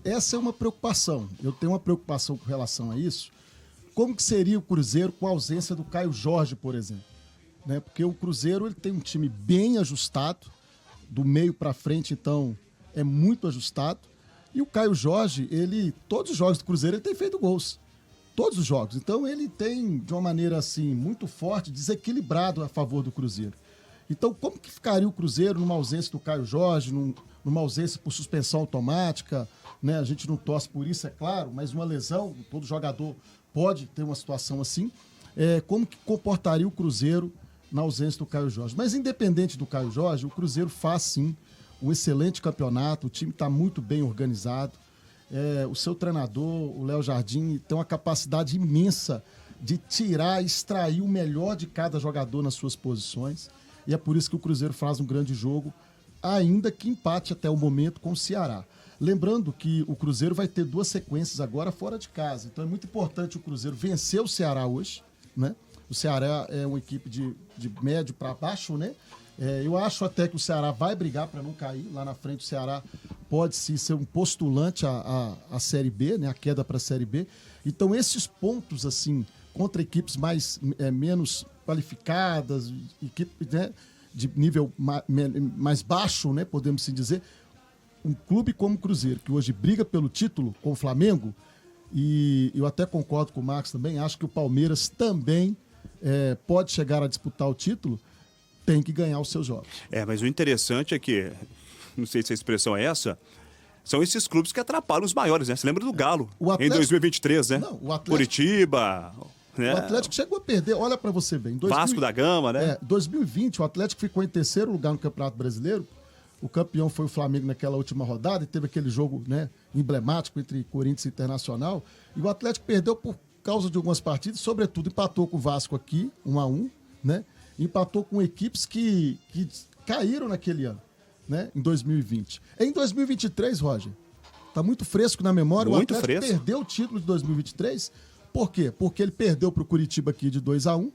Essa é uma preocupação. Eu tenho uma preocupação com relação a isso. Como que seria o Cruzeiro com a ausência do Caio Jorge, por exemplo? Né? Porque o Cruzeiro ele tem um time bem ajustado, do meio para frente, então, é muito ajustado. E o Caio Jorge, todos os jogos do Cruzeiro, ele tem feito gols. Todos os jogos. Então, ele tem, de uma maneira assim, muito forte, desequilibrado a favor do Cruzeiro. Então, como que ficaria o Cruzeiro numa ausência do Caio Jorge, numa ausência por suspensão automática, né? A gente não torce por isso, é claro, mas uma lesão, todo jogador pode ter uma situação assim. Como que comportaria o Cruzeiro na ausência do Caio Jorge? Mas independente do Caio Jorge, o Cruzeiro faz sim um excelente campeonato, o time está muito bem organizado. O seu treinador, o Léo Jardim, tem uma capacidade imensa de extrair o melhor de cada jogador nas suas posições. E é por isso que o Cruzeiro faz um grande jogo, ainda que empate até o momento com o Ceará. Lembrando que o Cruzeiro vai ter 2 sequências agora fora de casa. Então é muito importante o Cruzeiro vencer o Ceará hoje, né? O Ceará é uma equipe de médio para baixo, né? Eu acho até que o Ceará vai brigar para não cair. Lá na frente o Ceará pode sim ser um postulante à Série B, né? A queda para a Série B. Então esses pontos, assim, contra equipes menos qualificadas, equipes, né, de nível mais baixo, né, podemos assim dizer, um clube como o Cruzeiro, que hoje briga pelo título com o Flamengo, e eu até concordo com o Marcos também, acho que o Palmeiras também pode chegar a disputar o título, tem que ganhar os seus jogos. Mas o interessante é que, não sei se a expressão é essa, são esses clubes que atrapalham os maiores, né? Você lembra do Galo, em 2023, né? Não, o Atlético... Curitiba... O Atlético chegou a perder, olha pra você ver. Vasco da Gama, né? 2020, o Atlético ficou em 3º lugar no Campeonato Brasileiro. O campeão foi o Flamengo naquela última rodada e teve aquele jogo, né, emblemático entre Corinthians e Internacional. E o Atlético perdeu por causa de algumas partidas, sobretudo empatou com o Vasco aqui, 1-1, né? Empatou com equipes que caíram naquele ano, né? Em 2020. Em 2023, Roger, tá muito fresco na memória. Muito o Atlético perdeu o título de 2023. Por quê? Porque ele perdeu para o Curitiba aqui de 2-1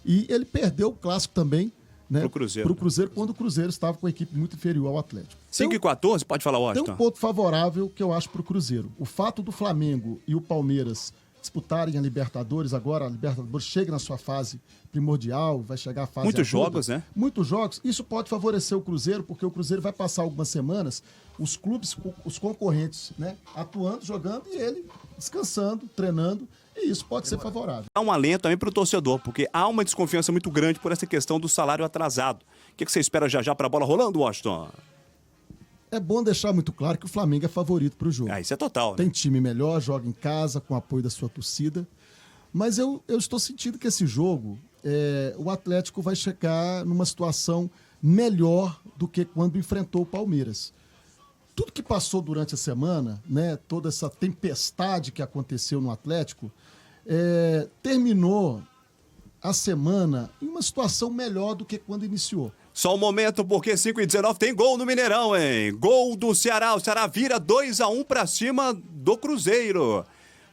e ele perdeu o clássico também, né, para o Cruzeiro, quando o Cruzeiro estava com a equipe muito inferior ao Atlético. 5-14, pode falar, Washington. Tem um ponto favorável que eu acho para o Cruzeiro. O fato do Flamengo e o Palmeiras disputarem a Libertadores agora, a Libertadores chega na sua fase primordial, vai chegar à fase Muitos aguda. jogos, né? Muitos jogos. Isso pode favorecer o Cruzeiro, porque o Cruzeiro vai passar algumas semanas, os clubes, os concorrentes, né, atuando, jogando e ele descansando, treinando. E isso pode ser favorável. Dá um alento também para o torcedor, porque há uma desconfiança muito grande por essa questão do salário atrasado. O que você espera já para a bola rolando, Washington? É bom deixar muito claro que o Flamengo é favorito para o jogo. Isso é total, né? Tem time melhor, joga em casa, com apoio da sua torcida. Mas eu estou sentindo que esse jogo, o Atlético vai chegar numa situação melhor do que quando enfrentou o Palmeiras. Tudo que passou durante a semana, né, toda essa tempestade que aconteceu no Atlético, terminou a semana em uma situação melhor do que quando iniciou. Só um momento, porque 5-19 tem gol no Mineirão, hein? Gol do Ceará. O Ceará vira 2-1 pra cima do Cruzeiro.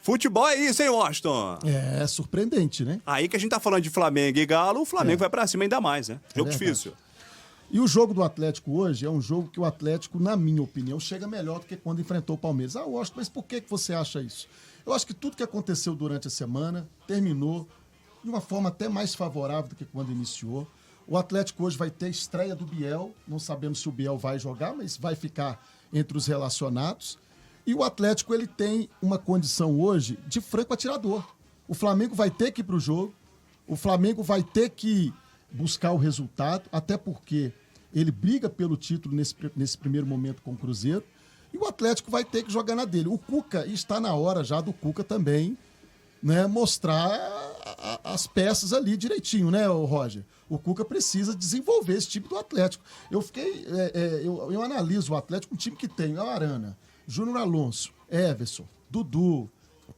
Futebol é isso, hein, Washington? É surpreendente, né? Aí que a gente tá falando de Flamengo e Galo, o Flamengo vai pra cima ainda mais, né? Jogo difícil. E o jogo do Atlético hoje é um jogo que o Atlético, na minha opinião, chega melhor do que quando enfrentou o Palmeiras. Washington, mas por que você acha isso? Eu acho que tudo que aconteceu durante a semana terminou de uma forma até mais favorável do que quando iniciou. O Atlético hoje vai ter a estreia do Biel. Não sabemos se o Biel vai jogar, mas vai ficar entre os relacionados. E o Atlético ele tem uma condição hoje de franco atirador. O Flamengo vai ter que ir para o jogo. O Flamengo vai ter que buscar o resultado, até porque ele briga pelo título nesse primeiro momento com o Cruzeiro. E o Atlético vai ter que jogar na dele. O Cuca, está na hora já do Cuca também, né, mostrar as peças ali direitinho, né, Roger? O Cuca precisa desenvolver esse time do Atlético. Eu analiso o Atlético, um time que tem o Arana, Júnior Alonso, Everson, Dudu,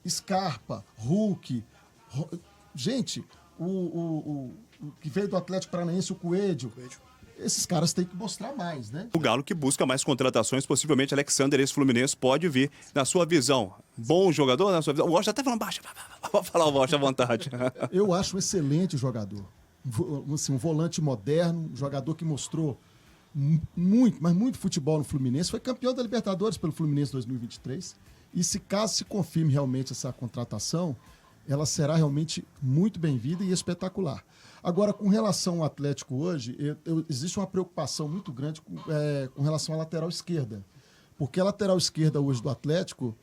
Scarpa, Hulk. Gente, o que veio do Atlético Paranaense, o Coelho. Esses caras têm que mostrar mais, né? O Galo que busca mais contratações, possivelmente Alexander, ex-Fluminense, pode vir. Na sua visão, bom jogador, na sua visão? O Washington até falando baixo. Pode falar o Washington à vontade. Eu acho um excelente jogador. Assim, um volante moderno, um jogador que mostrou muito, mas muito futebol no Fluminense. Foi campeão da Libertadores pelo Fluminense 2023. E se caso se confirme realmente essa contratação, ela será realmente muito bem-vinda e espetacular. Agora, com relação ao Atlético hoje, existe uma preocupação muito grande com relação à lateral esquerda. Porque a lateral esquerda hoje do Atlético...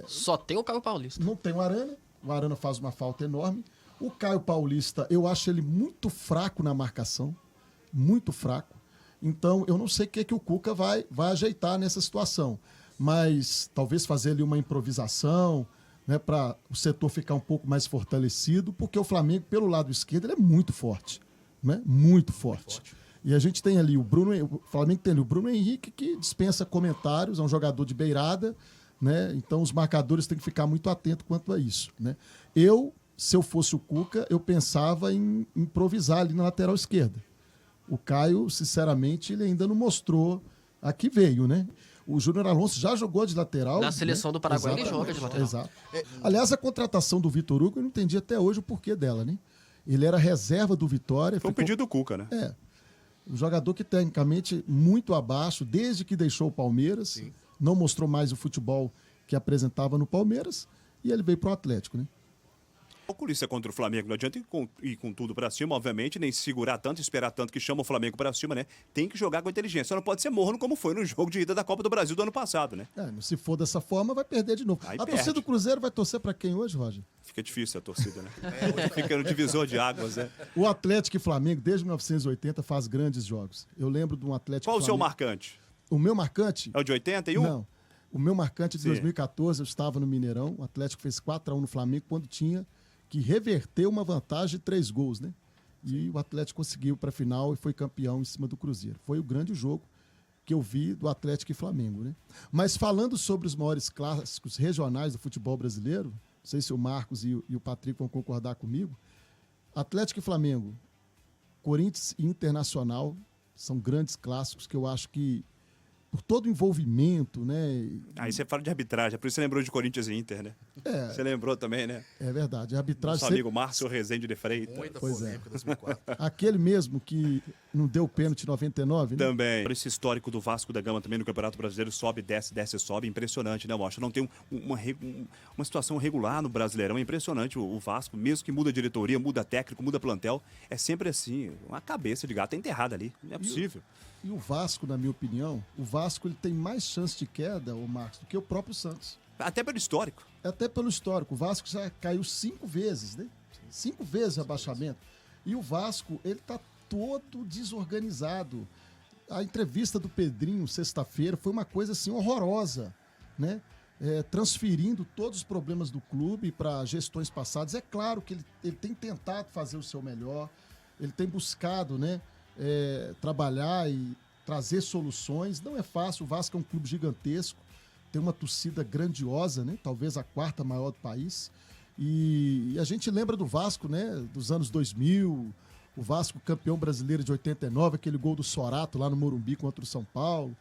Só tem o Caio Paulista. Não tem o Arana faz uma falta enorme. O Caio Paulista, eu acho ele muito fraco na marcação, muito fraco. Então, eu não sei o que o Cuca vai ajeitar nessa situação. Mas talvez fazer ali uma improvisação, né, para o setor ficar um pouco mais fortalecido, porque o Flamengo, pelo lado esquerdo, ele é muito forte. Né? Muito forte. E a gente tem ali o Flamengo tem ali o Bruno Henrique, que dispensa comentários, é um jogador de beirada, né? Então os marcadores têm que ficar muito atentos quanto a isso. Né? Se eu fosse o Cuca, eu pensava em improvisar ali na lateral esquerda. O Caio, sinceramente, ele ainda não mostrou a que veio, né? O Júnior Alonso já jogou de lateral. Na seleção, né? Do Paraguai. Exatamente. Ele joga de lateral. Exato. Aliás, a contratação do Vitor Hugo, eu não entendi até hoje o porquê dela, né? Ele era reserva do Vitória. Foi um pedido do Cuca, né? Um jogador que tecnicamente muito abaixo, desde que deixou o Palmeiras. Sim. Não mostrou mais o futebol que apresentava no Palmeiras. E ele veio pro Atlético, né? Isso é contra o Flamengo, não adianta ir com tudo pra cima, obviamente, nem segurar tanto, esperar tanto que chama o Flamengo pra cima, né? Tem que jogar com inteligência, só não pode ser morno como foi no jogo de ida da Copa do Brasil do ano passado, né? Se for dessa forma, vai perder de novo. Torcida do Cruzeiro vai torcer pra quem hoje, Roger? Fica difícil a torcida, né? Fica no divisor de águas, né? O Atlético e Flamengo, desde 1980, faz grandes jogos. Eu lembro de um Atlético. Qual o seu marcante? O meu marcante? É o de 81? Não. O meu marcante de 2014, eu estava no Mineirão, o Atlético fez 4-1 no Flamengo, quando tinha que reverter uma vantagem de 3 gols, né? E o Atlético conseguiu para a final e foi campeão em cima do Cruzeiro. Foi o grande jogo que eu vi do Atlético e Flamengo, né? Mas falando sobre os maiores clássicos regionais do futebol brasileiro, não sei se o Marcos e o Patrick vão concordar comigo, Atlético e Flamengo, Corinthians e Internacional são grandes clássicos que eu acho que por todo o envolvimento, né? Aí você fala de arbitragem, por isso você lembrou de Corinthians e Inter, né? Você lembrou também, né? É verdade. A arbitragem. Nosso amigo Márcio Rezende de Freitas. Muita polêmica em 2004. Aquele mesmo que não deu pênalti em 99, né? Também. Esse histórico do Vasco da Gama também no Campeonato Brasileiro sobe, desce, sobe. Impressionante, né, Mostra? Não tem uma situação regular no Brasileirão. É impressionante o Vasco, mesmo que muda a diretoria, muda técnico, muda plantel. É sempre assim, uma cabeça de gato enterrada ali. Não é possível. E o Vasco, na minha opinião, o Vasco ele tem mais chance de queda, o Marcos, do que o próprio Santos. Até pelo histórico. Até pelo histórico. O Vasco já caiu 5 vezes, né? 5 vezes o abaixamento. E o Vasco, ele tá todo desorganizado. A entrevista do Pedrinho, sexta-feira, foi uma coisa assim horrorosa, né? Transferindo todos os problemas do clube para gestões passadas. É claro que ele tem tentado fazer o seu melhor, ele tem buscado, né? Trabalhar e trazer soluções. Não é fácil, o Vasco é um clube gigantesco, tem uma torcida grandiosa, né? Talvez a 4ª maior do país, e a gente lembra do Vasco, né? Dos anos 2000, o Vasco campeão brasileiro de 89, aquele gol do Sorato lá no Morumbi contra o São Paulo.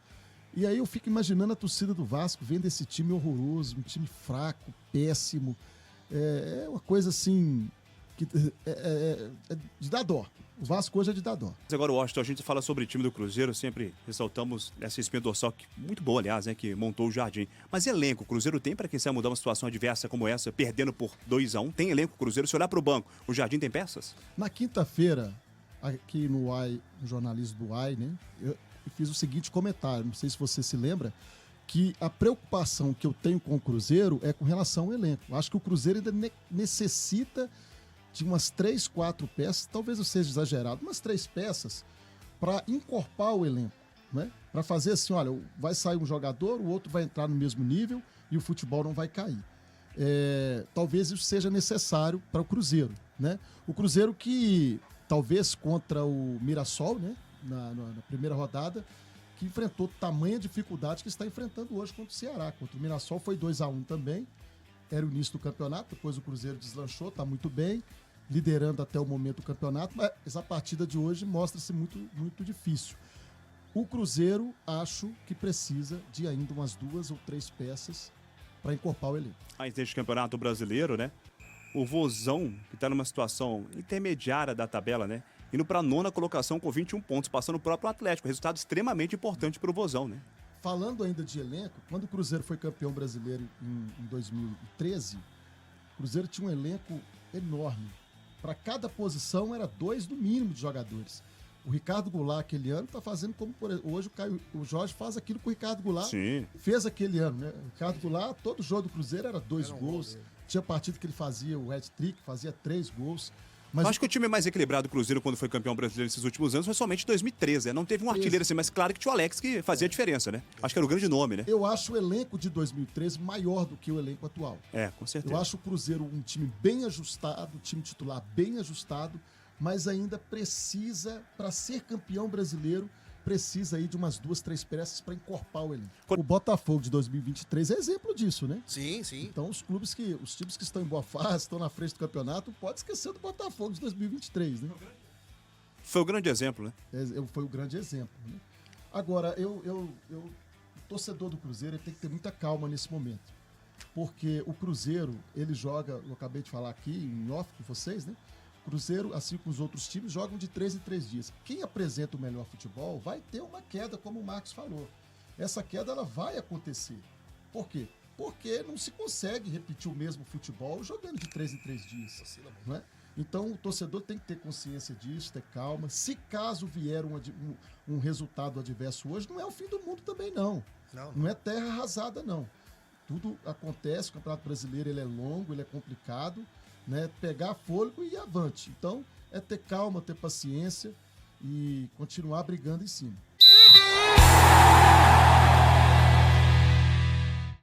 E aí eu fico imaginando a torcida do Vasco vendo esse time horroroso, um time fraco, péssimo, é uma coisa assim que de dar dó. O Vasco hoje é de dar dó. Agora, Washington, a gente fala sobre o time do Cruzeiro, sempre ressaltamos essa espinha dorsal, muito boa, aliás, né, que montou o Jardim. Mas elenco, o Cruzeiro tem para quem sabe mudar uma situação adversa como essa, perdendo por 2-1? Tem elenco, o Cruzeiro? Se olhar para o banco, o Jardim tem peças? Na quinta-feira, aqui no jornalismo do UAI, né, eu fiz o seguinte comentário, não sei se você se lembra, que a preocupação que eu tenho com o Cruzeiro é com relação ao elenco. Eu acho que o Cruzeiro ainda necessita de umas 3, 4 peças, talvez eu seja exagerado, umas 3 peças para encorpar o elenco, né? Para fazer assim, olha, vai sair um jogador, o outro vai entrar no mesmo nível e o futebol não vai cair. Talvez isso seja necessário para o Cruzeiro, né? O Cruzeiro que talvez contra o Mirassol, né? Na primeira rodada, que enfrentou tamanha dificuldade que está enfrentando hoje contra o Ceará. Contra o Mirassol foi 2-1 também. Era o início do campeonato, depois o Cruzeiro deslanchou, está muito bem, liderando até o momento do campeonato, mas essa partida de hoje mostra-se muito, muito difícil. O Cruzeiro, acho que precisa de ainda umas 2 ou 3 peças para encorpar o elenco. Aí tem o Campeonato Brasileiro, né? O Vozão, que está numa situação intermediária da tabela, né? indo para a 9ª colocação com 21 pontos, passando o próprio Atlético. Resultado extremamente importante para o Vozão, né? Falando ainda de elenco, quando o Cruzeiro foi campeão brasileiro em 2013, o Cruzeiro tinha um elenco enorme. Para cada posição era 2 no mínimo de jogadores. O Ricardo Goulart aquele ano está fazendo como hoje o Jorge faz aquilo que o Ricardo Goulart fez aquele ano, né? O Ricardo Goulart, todo jogo do Cruzeiro era 2 gols. Tinha partida que ele fazia o hat-trick, fazia 3 gols. Mas acho que o time mais equilibrado do Cruzeiro quando foi campeão brasileiro nesses últimos anos foi somente em 2013. Né? Não teve um artilheiro assim, mas claro que tinha o Alex que fazia a diferença, né? Acho que era o grande nome, né? Eu acho o elenco de 2013 maior do que o elenco atual. Com certeza. Eu acho o Cruzeiro um time bem ajustado, time titular bem ajustado, mas ainda precisa, para ser campeão brasileiro, precisa aí de umas 2, 3 peças para encorpar o elenco. O Botafogo de 2023 é exemplo disso, né? Sim, sim. Então os times que estão em boa fase, estão na frente do campeonato, pode esquecer do Botafogo de 2023, né? Foi o grande exemplo, né? Foi o grande exemplo, né? Agora, o torcedor do Cruzeiro ele tem que ter muita calma nesse momento. Porque o Cruzeiro, ele joga, eu acabei de falar aqui em off com vocês, né? Cruzeiro, assim como os outros times, jogam de 3 em 3 dias. Quem apresenta o melhor futebol vai ter uma queda, como o Marcos falou. Essa queda ela vai acontecer. Por quê? Porque não se consegue repetir o mesmo futebol jogando de 3 em 3 dias. Não é? Então o torcedor tem que ter consciência disso, ter calma. Se caso vier um resultado adverso hoje, não é o fim do mundo também, não. Não é terra arrasada, não. Tudo acontece, o Campeonato Brasileiro ele é longo, ele é complicado. Né, pegar fôlego e ir avante. Então, é ter calma, ter paciência e continuar brigando em cima.